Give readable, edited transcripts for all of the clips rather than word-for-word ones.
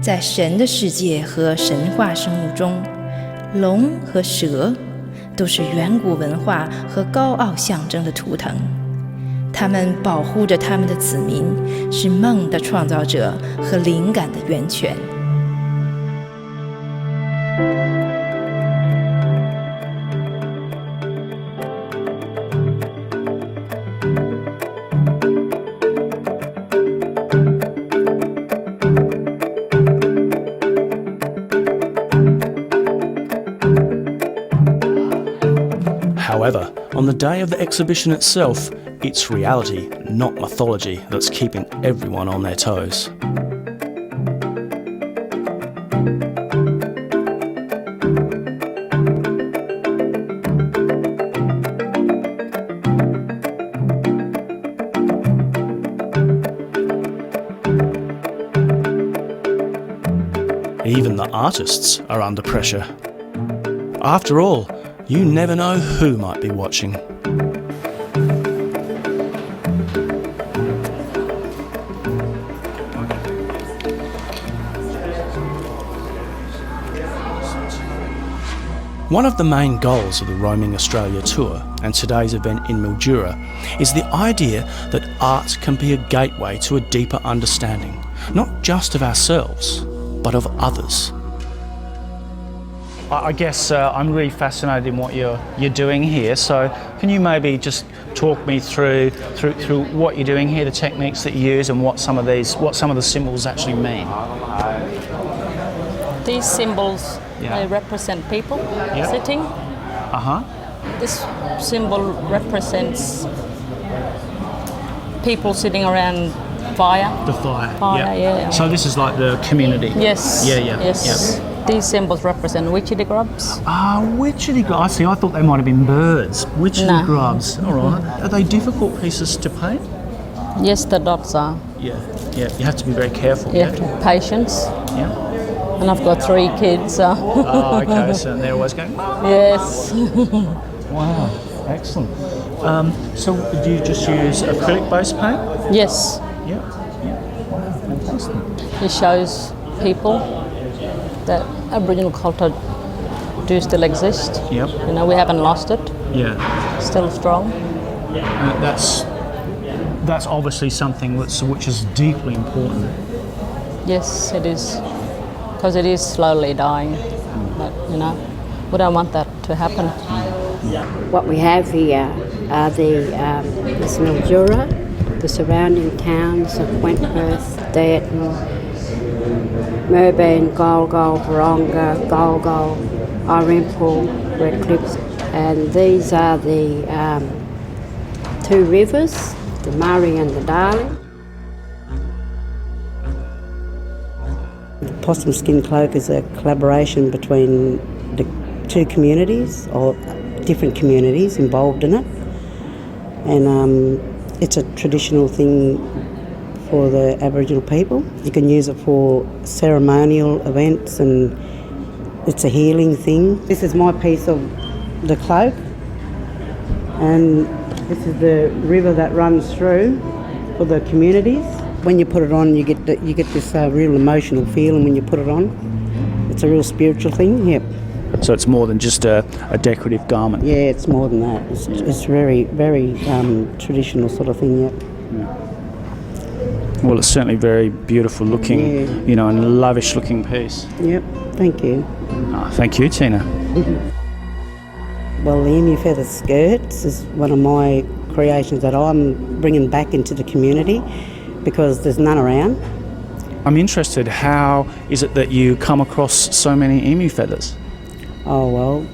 在神的世界和神话生物中，龙和蛇都是远古文化和高傲象征的图腾。他们保护着他们的子民，是梦的创造者和灵感的源泉。However, on the day of the exhibition itself, it's reality, not mythology, that's keeping everyone on their toes. Even the artists are under pressure. After all, you never know who might be watching. One of the main goals of the Roaming Australia tour and today's event in Mildura is the idea that art can be a gateway to a deeper understanding, not just of ourselves, but of others. I guess I'm really fascinated in what you're doing here. So can you maybe just talk me through what you're doing here, the techniques that you use, and what some of the symbols actually mean? These symbols, they represent people sitting. This symbol represents people sitting around fire. The fire. Yeah. So this is like the community. Yes. Yes. These symbols represent witchetty grubs. Witchetty grubs. See, I thought they might have been birds. Witchetty grubs. All right. Are they difficult pieces to paint? Yes, the dogs are. Yeah. You have to be very careful. You have to have patience. Yeah. And I've got 3 kids. Okay. So they're always going. Yes. Wow. Excellent. So do you just use acrylic-based paint? Yes. Yeah. Wow. Fantastic. It shows people that Aboriginal culture do still exist. Yep. You know, we haven't lost it. Yeah. Still strong. That's obviously something which is deeply important. Yes, it is. Because it is slowly dying. But, you know, we don't want that to happen. What we have here are this Mildura, the surrounding towns of Wentworth, Dayton, Moorabool, Golgol, Wahronga, Golgol, Irimple, Red Cliffs, and these are the 2 rivers, the Murray and the Darling. The Possum Skin Cloak is a collaboration between the 2 communities, or different communities involved in it, and it's a traditional thing for the Aboriginal people. You can use it for ceremonial events, and it's a healing thing. This is my piece of the cloak, and this is the river that runs through for the communities. When you put it on, you get this real emotional feeling when you put it on. It's a real spiritual thing. Yep. So it's more than just a decorative garment. Yeah, it's more than that. It's very, very traditional sort of thing. Yep. Well, it's certainly very beautiful looking, you know, and a lavish looking piece. Yep, thank you. Thank you, Tina. Well, the emu feather skirts is one of my creations that I'm bringing back into the community because there's none around. I'm interested, how is it that you come across so many emu feathers? Oh, well,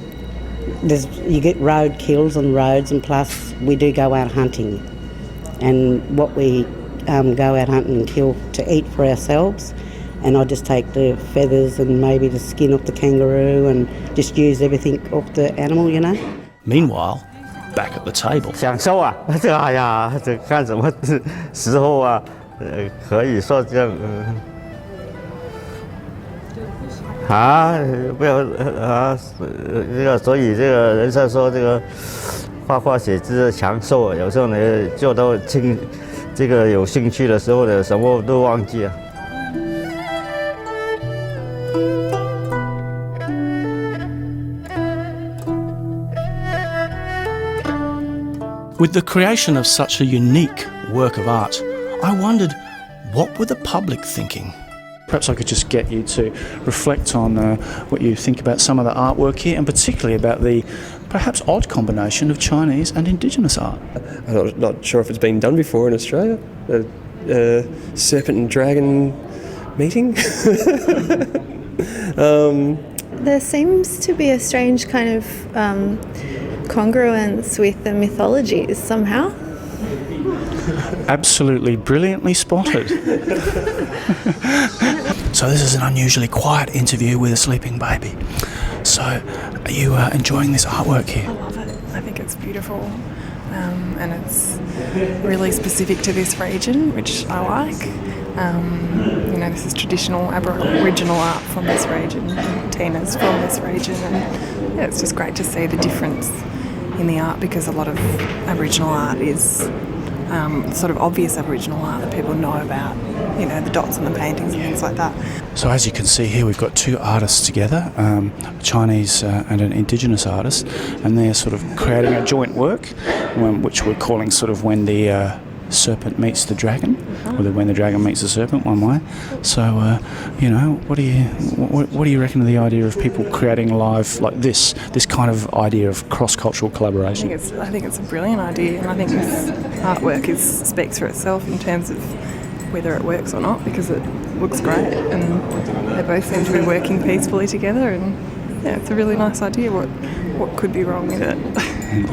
you get road kills on roads, and plus we do go out hunting. And what we go out hunting and kill to eat for ourselves, and I just take the feathers and maybe the skin off the kangaroo and just use everything off the animal, you know. Meanwhile, back at the table. 享受啊，这哎呀，这干什么时候啊？可以说这样，不要这个，所以这个人家说这个画画写字长寿啊，有时候呢做到这个有兴趣的时候呢，什么都忘记了。With the creation of such a unique work of art, I wondered, what were the public thinking? Perhaps I could just get you to reflect on what you think about some of the artwork here, and particularly about the perhaps odd combination of Chinese and Indigenous art. I'm not sure if it's been done before in Australia. Serpent and dragon meeting. There seems to be a strange kind of congruence with the mythologies somehow. Absolutely brilliantly spotted. So this is an unusually quiet interview with a sleeping baby. So are you enjoying this artwork here? I love it. I think it's beautiful, and it's really specific to this region, which I like. This is traditional Aboriginal art from this region, and Tina's from this region, and it's just great to see the difference in the art, because a lot of Aboriginal art is sort of obvious Aboriginal art that people know about, the dots on the paintings and things like that. So as you can see here, we've got two artists together, a Chinese and an Indigenous artist, and they're sort of creating a joint work, which we're calling sort of when the serpent meets the dragon, or when the dragon meets the serpent, one way. So, what do you reckon of the idea of people creating live like this kind of idea of cross-cultural collaboration? I think it's a brilliant idea, and I think this artwork speaks for itself in terms of whether it works or not, because it looks great, and they both seem to be working peacefully together, and it's a really nice idea. What could be wrong with it?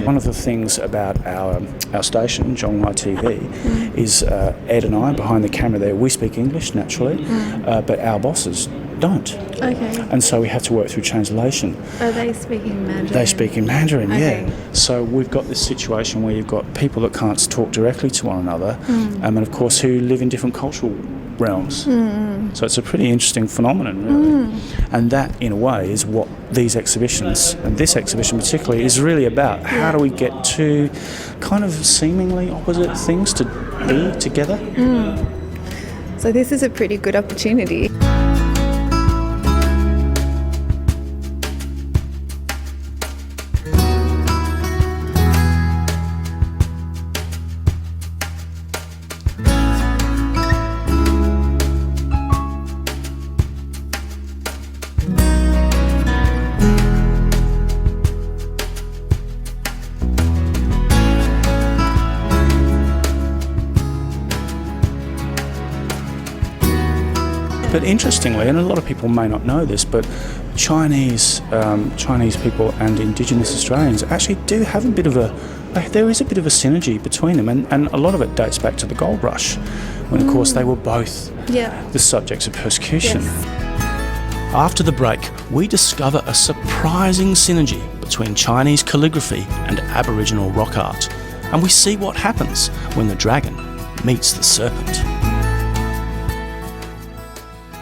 One of the things about our station, Zhonghua TV, is Ed and I, behind the camera there, we speak English naturally, but our bosses don't. Okay. And so we have to work through translation. Are they speaking Mandarin? They speak in Mandarin, Okay. yeah. So we've got this situation where you've got people that can't talk directly to one another, and of course who live in different cultural realms. So it's a pretty interesting phenomenon, really. And that, in a way, is what these exhibitions, and this exhibition particularly, is really about. How do we get two kind of seemingly opposite things to be together? So this is a pretty good opportunity. But interestingly, and a lot of people may not know this, but Chinese people and Indigenous Australians actually do have a bit of there is a bit of a synergy between them, and a lot of it dates back to the gold rush, when of course they were both the subjects of persecution. Yes. After the break, we discover a surprising synergy between Chinese calligraphy and Aboriginal rock art, and we see what happens when the dragon meets the serpent.